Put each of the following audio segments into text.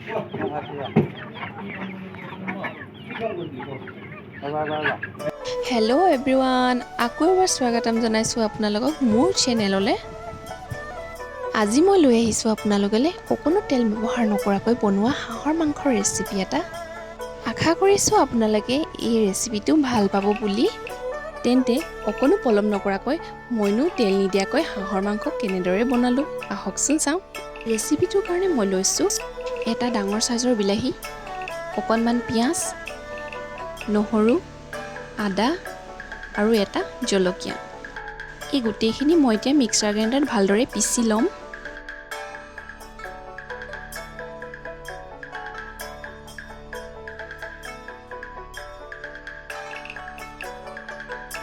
Hello' everyone, আকৌ এবাৰ স্বাগতম জনাইছোঁ আপোনালোকক মোৰ চেনেললৈ। আজি মই লৈ আহিছোঁ আপোনালোকলৈ অকণো তেল ব্যৱহাৰ নকৰাকৈ বনোৱা হাঁহৰ মাংসৰ ৰেচিপি এটা। আশা কৰিছোঁ আপোনালোকে এই ৰেচিপিটো ভাল পাব বুলি। তেন্তে অকণো পলম নকৰাকৈ মইনো তেল নিদিয়াকৈ হাঁহৰ মাংস কেনেদৰে বনালোঁ আহকচোন চাওঁ। ৰেচিপিটোৰ কাৰণে মই লৈছোঁ এটা ডাঙৰ চাইজৰ বিলাহী, অকণমান পিঁয়াজ, নহৰু, আদা আৰু এটা জলকীয়া। এই গোটেইখিনি মই এতিয়া মিক্সাৰ গ্ৰাইণ্ডাৰত ভালদৰে পিচি ল'ম।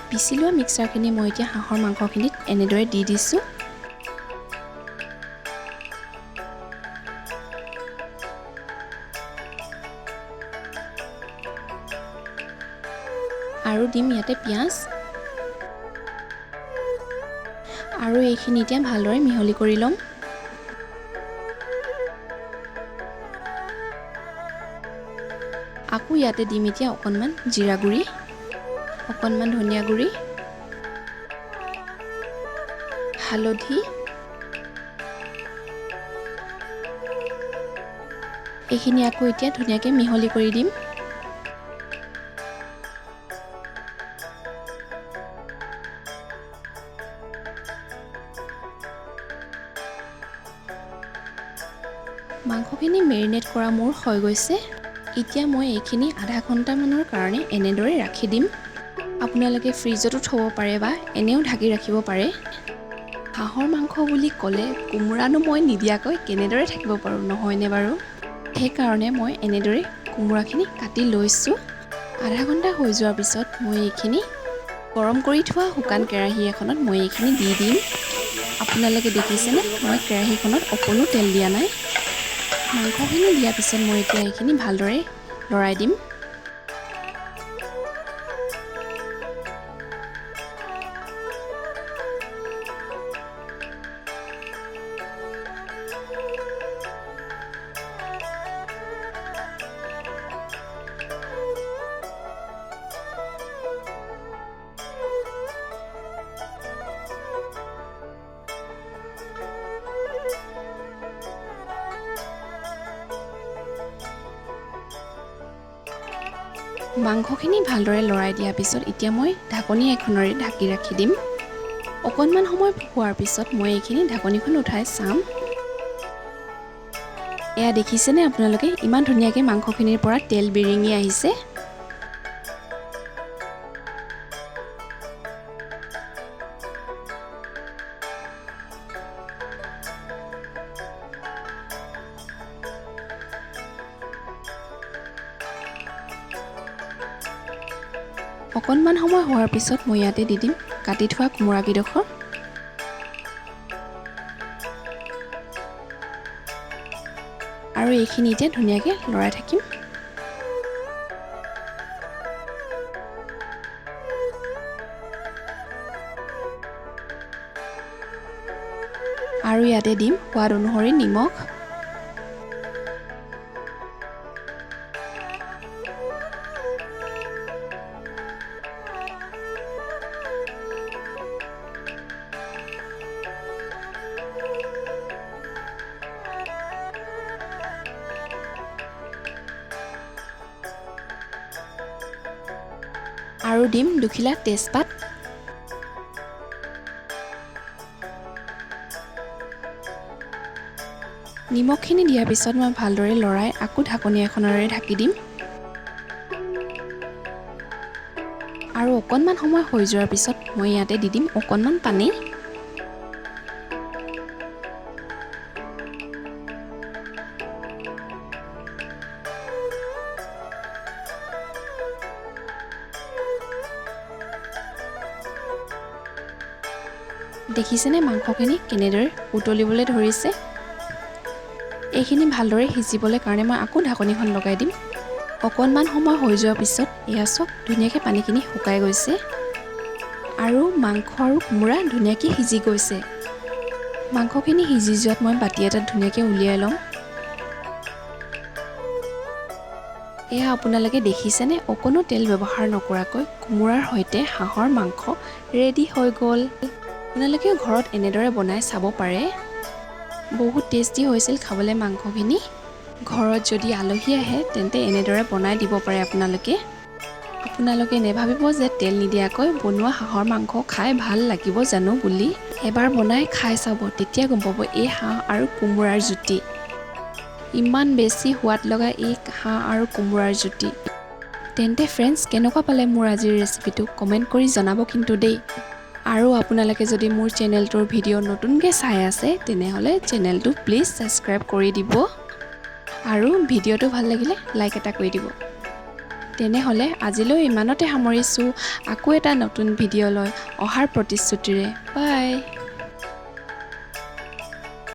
পিচি লোৱা মিক্সাৰখিনি মই এতিয়া হাঁহৰ মাংসখিনিত এনেদৰে দি দিছোঁ। আৰু দিম ইয়াতে পিঁয়াজ, আৰু এইখিনি এতিয়া ভালদৰে মিহলি কৰি ল'ম। আকৌ ইয়াতে দিম এতিয়া অকণমান জিৰা গুড়ি, অকণমান ধনিয়া গুড়ি, হালধি, এইখিনি আকৌ এতিয়া ধুনীয়াকৈ মিহলি কৰি দিম। মাংসখিনি মেৰিনেট কৰা মোৰ হৈ গৈছে। এতিয়া মই এইখিনি আধা ঘণ্টামানৰ কাৰণে এনেদৰে ৰাখি দিম। আপোনালোকে ফ্ৰিজতো থ'ব পাৰে বা এনেও ঢাকি ৰাখিব পাৰে। হাঁহৰ মাংস বুলি ক'লে কোমোৰানো মই নিদিয়াকৈ কেনেদৰে থাকিব পাৰোঁ, নহয়নে বাৰু? সেইকাৰণে মই এনেদৰে কোমোৰাখিনি কাটি লৈছোঁ। আধা ঘণ্টা হৈ যোৱাৰ পিছত মই এইখিনি গৰম কৰি থোৱা শুকান কেৰাহী এখনত মই এইখিনি দি দিম। আপোনালোকে দেখিছেনে, মই কেৰাহীখনত অকণো তেল দিয়া নাই। মাংসখিনি দিয়াৰ পিছত মই এতিয়া এইখিনি ভালদৰে লৰাই দিম। মাংসখিনি ভালদৰে লৰাই দিয়াৰ পিছত এতিয়া মই ঢাকনি এখনেৰে ঢাকি ৰাখি দিম। অকণমান সময় হোৱাৰ পিছত মই এইখিনি ঢাকনিখন উঠাই চাম। এয়া দেখিছেনে আপোনালোকে, ইমান ধুনীয়াকৈ মাংসখিনিৰ পৰা তেল বিৰিঙি আহিছে। অকণমান সময় হোৱাৰ পিছত মই ইয়াতে দি দিম কাটি থোৱা কোমোৰাকেইডোখৰ। আৰু এইখিনি এতিয়া ধুনীয়াকৈ লৰাই থাকিম। আৰু ইয়াতে দিম সোৱাদ অনুসৰি নিমখ, আৰু দিম দুখিলা তেজপাত। নিমখখিনি দিয়াৰ পিছত মই ভালদৰে লৰাই আকৌ ঢাকনি এখনেৰে ঢাকি দিম। আৰু অকণমান সময় হৈ যোৱাৰ পিছত মই ইয়াতে দি দিম অকণমান পানী। দেখিছেনে মাংসখিনি কেনেদৰে উতলিবলৈ ধৰিছে। এইখিনি ভালদৰে সিজিবলৈ কাৰণে মই আকৌ ঢাকনিখন লগাই দিম। অকণমান সময় হৈ যোৱাৰ পিছত এয়া চাওক ধুনীয়াকৈ পানীখিনি শুকাই গৈছে আৰু মাংস আৰু কোমোৰা ধুনীয়াকৈ সিজি গৈছে। মাংসখিনি সিজি যোৱাত মই বাতি এটাত ধুনীয়াকৈ উলিয়াই ল'ম। এয়া আপোনালোকে দেখিছেনে অকণো তেল ব্যৱহাৰ নকৰাকৈ কোমোৰাৰ সৈতে হাঁহৰ মাংস ৰেডি হৈ গ'ল। আপোনালোকেও ঘৰত এনেদৰে বনাই চাব পাৰে। বহুত টেষ্টি হৈছিল খাবলৈ মাংসখিনি। ঘৰত যদি আলহী আহে তেন্তে এনেদৰে বনাই দিব পাৰে আপোনালোকে নেভাবিব যে তেল নিদিয়াকৈ বনোৱা হাঁহৰ মাংস খাই ভাল লাগিব জানো বুলি। এবাৰ বনাই খাই চাব, তেতিয়া গম পাব এই হাঁহ আৰু কোমোৰাৰ জুতি। ইমান বেছি সোৱাদ লগা এই হাঁহ আৰু কোমোৰাৰ জুতি। তেন্তে ফ্ৰেণ্ডছ, কেনেকুৱা পালে মোৰ আজিৰ ৰেচিপিটো কমেণ্ট কৰি জনাব কিন্তু দেই। আৰু আপোনালোকে যদি মোৰ চেনেলটোৰ ভিডিঅ' নতুনকৈ চাই আছে তেনেহ'লে চেনেলটো প্লিজ ছাবস্ক্ৰাইব কৰি দিব আৰু ভিডিঅ'টো ভাল লাগিলে লাইক এটা কৰি দিব। তেনেহ'লে আজিলৈ ইমানতে সামৰিছোঁ। আকৌ এটা নতুন ভিডিঅ' লৈ অহাৰ প্ৰতিশ্ৰুতিৰে। বাই।